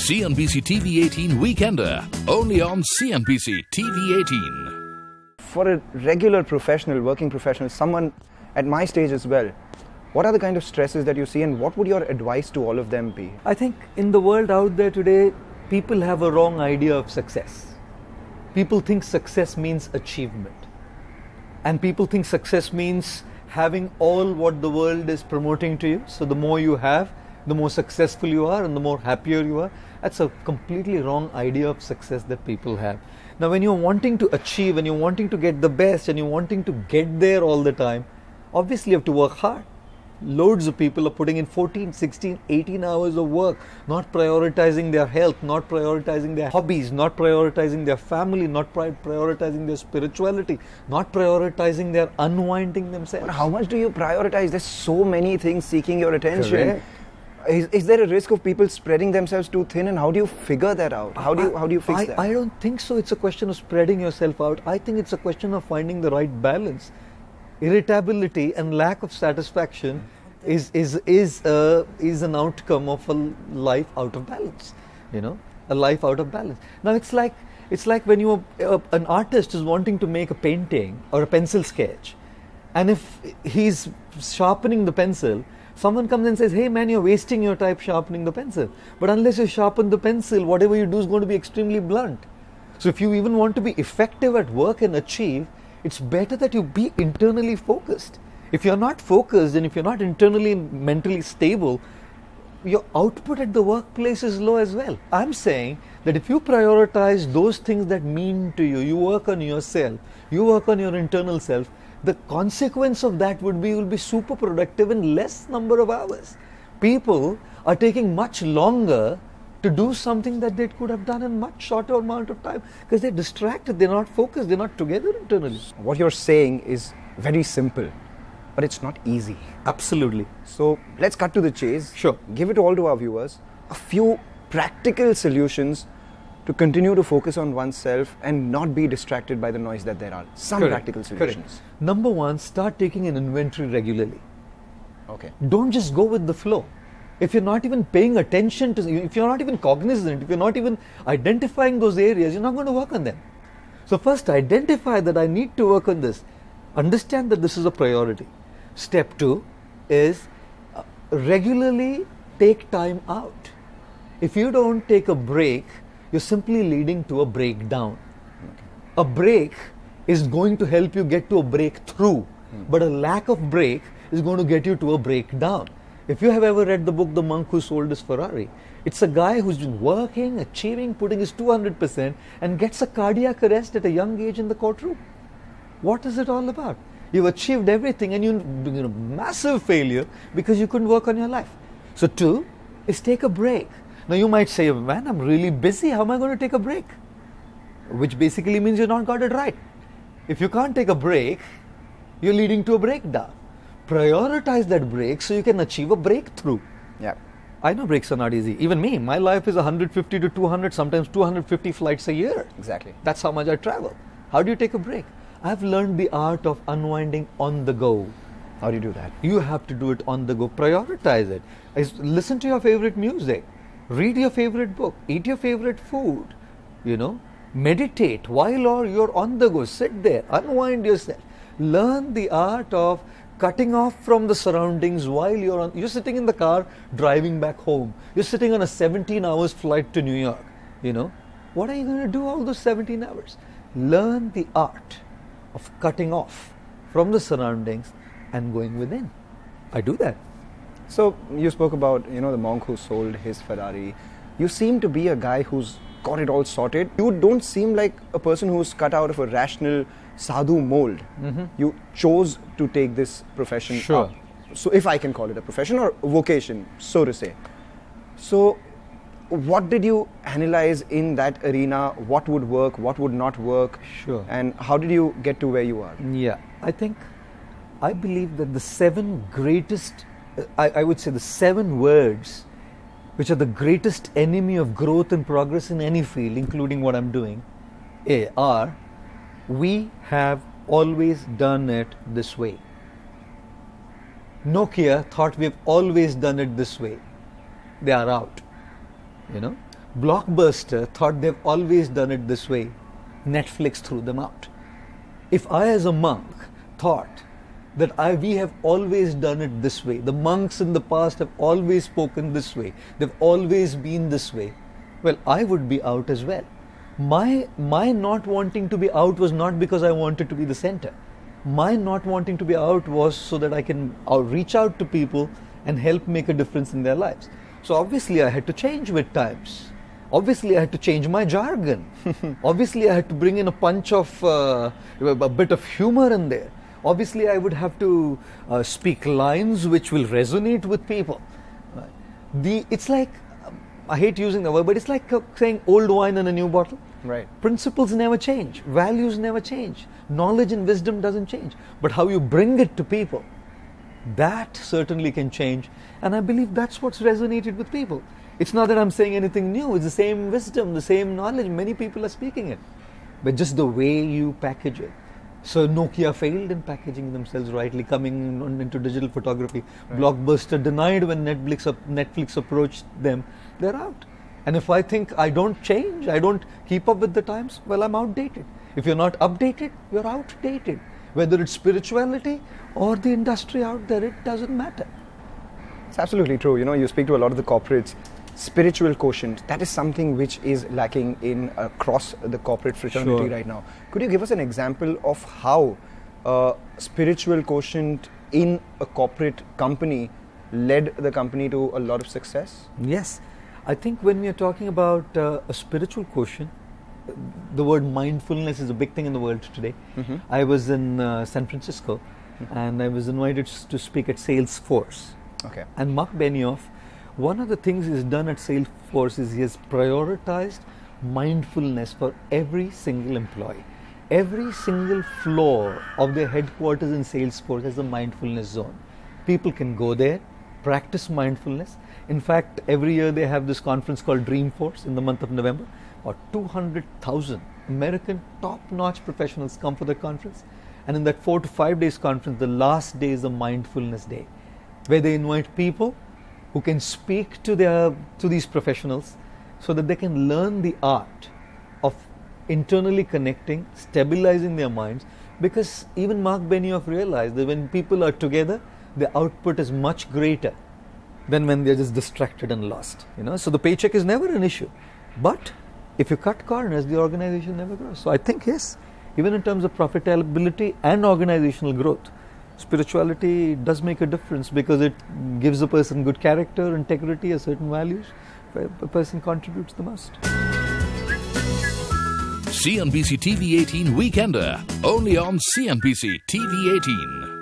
CNBC TV18 Weekender, only on CNBC TV18. For a regular professional, working professional, someone at my stage as well, what are the kind of stresses that you see and what would your advice to all of them be? I think in the world out there today, people have a wrong idea of success. People think success means achievement. And people think success means having all what the world is promoting to you. So the more you have, the more successful you are and the more happier you are. That's a completely wrong idea of success that people have. Now when you're wanting to achieve and you're wanting to get the best and you're wanting to get there all the time, obviously you have to work hard. Loads of people are putting in 14, 16, 18 hours of work, not prioritizing their health, not prioritizing their hobbies, not prioritizing their family, not prioritizing their spirituality, not prioritizing their unwinding themselves. But how much do you prioritize? There's so many things seeking your attention. Correct. Is there a risk of people spreading themselves too thin, and how do you figure that out? How do you fix that? I don't think so. It's a question of spreading yourself out. I think it's a question of finding the right balance. Irritability and lack of satisfaction is an outcome of a life out of balance. You know, a life out of balance. Now it's like when an artist is wanting to make a painting or a pencil sketch, and if he's sharpening the pencil, someone comes and says, "Hey man, you're wasting your time sharpening the pencil." But unless you sharpen the pencil, whatever you do is going to be extremely blunt. So if you even want to be effective at work and achieve, it's better that you be internally focused. If you're not focused and if you're not internally and mentally stable, your output at the workplace is low as well. I'm saying that if you prioritize those things that mean to you, you work on yourself, you work on your internal self, the consequence of that will be super productive in less number of hours. People are taking much longer to do something that they could have done in much shorter amount of time because they're distracted, they're not focused, they're not together internally. What you're saying is very simple, but it's not easy. Absolutely. So let's cut to the chase. Sure. Give it all to our viewers. A few practical solutions to continue to focus on oneself and not be distracted by the noise that there are. Some practical solutions. Correct. Number one, start taking an inventory regularly. Okay. Don't just go with the flow. If you're not even paying attention to, if you're not even cognizant, if you're not even identifying those areas, you're not going to work on them. So first identify that I need to work on this. Understand that this is a priority. Step two is regularly take time out. If you don't take a break, you're simply leading to a breakdown. Okay. A break is going to help you get to a breakthrough, but a lack of break is going to get you to a breakdown. If you have ever read the book, The Monk Who Sold His Ferrari, it's a guy who's been working, achieving, putting his 200% and gets a cardiac arrest at a young age in the courtroom. What is it all about? You've achieved everything and you're a massive failure because you couldn't work on your life. So two is take a break. Now you might say, man, I'm really busy. How am I going to take a break? Which basically means you've not got it right. If you can't take a break, you're leading to a breakdown. Prioritize that break so you can achieve a breakthrough. Yeah. I know breaks are not easy. Even me, my life is 150 to 200, sometimes 250 flights a year. Exactly. That's how much I travel. How do you take a break? I've learned the art of unwinding on the go. How do you do that? You have to do it on the go. Prioritize it. Listen to your favorite music. Read your favorite book. Eat your favorite food. You know, meditate while you're on the go. Sit there. Unwind yourself. Learn the art of cutting off from the surroundings while you're sitting in the car driving back home. You're sitting on a 17 hours flight to New York. You know, what are you going to do all those 17 hours? Learn the art of cutting off from the surroundings and going within. I do that. So you spoke about, the monk who sold his Ferrari. You seem to be a guy who's got it all sorted. You don't seem like a person who's cut out of a rational sadhu mold. Mm-hmm. You chose to take this profession up. So if I can call it a profession or a vocation, so to say. So what did you analyze in that arena? What would work? What would not work? Sure. And how did you get to where you are? Yeah, I believe that the seven greatest, I would say the 7 words which are the greatest enemy of growth and progress in any field, including what I'm doing, are, we have always done it this way. Nokia thought we've always done it this way. They are out. Blockbuster thought they've always done it this way. Netflix threw them out. If I as a monk thought that we have always done it this way, the monks in the past have always spoken this way, they've always been this way, well, I would be out as well. My not wanting to be out was not because I wanted to be the center. My not wanting to be out was so that I can reach out to people and help make a difference in their lives. So obviously I had to change with times. Obviously I had to change my jargon. Obviously I had to bring in a punch of a bit of humor in there. Obviously I would have to speak lines which will resonate with people. It's like, I hate using the word, but it's like saying old wine in a new bottle. Right. Principles never change. Values never change. Knowledge and wisdom doesn't change. But how you bring it to people, that certainly can change. And I believe that's what's resonated with people. It's not that I'm saying anything new. It's the same wisdom, the same knowledge. Many people are speaking it. But just the way you package it. So Nokia failed in packaging themselves rightly, coming into digital photography. Right. Blockbuster denied when Netflix approached them. They're out. And if I think I don't change, I don't keep up with the times, well, I'm outdated. If you're not updated, you're outdated. Whether it's spirituality or the industry out there, it doesn't matter. It's absolutely true. You know, you speak to a lot of the corporates. Spiritual quotient, that is something which is lacking in across the corporate fraternity right now. Could you give us an example of how spiritual quotient in a corporate company led the company to a lot of success? Yes. I think when we are talking about a spiritual quotient, the word mindfulness is a big thing in the world today. Mm-hmm. I was in San Francisco and I was invited to speak at Salesforce. Okay. And Marc Benioff, one of the things he's done at Salesforce is he has prioritized mindfulness for every single employee. Every single floor of their headquarters in Salesforce has a mindfulness zone. People can go there, practice mindfulness. In fact, every year they have this conference called Dreamforce in the month of November. About 200,000 American top-notch professionals come for the conference. And in that 4 to 5 days conference, the last day is a mindfulness day, where they invite people who can speak to these professionals so that they can learn the art of internally connecting, stabilizing their minds. Because even Marc Benioff realized that when people are together, the output is much greater than when they're just distracted and lost. So the paycheck is never an issue. But if you cut corners, the organization never grows. So I think, yes, even in terms of profitability and organizational growth, spirituality does make a difference because it gives a person good character, integrity, a certain values, where a person contributes the most. CNBC TV18 Weekender, only on CNBC TV18.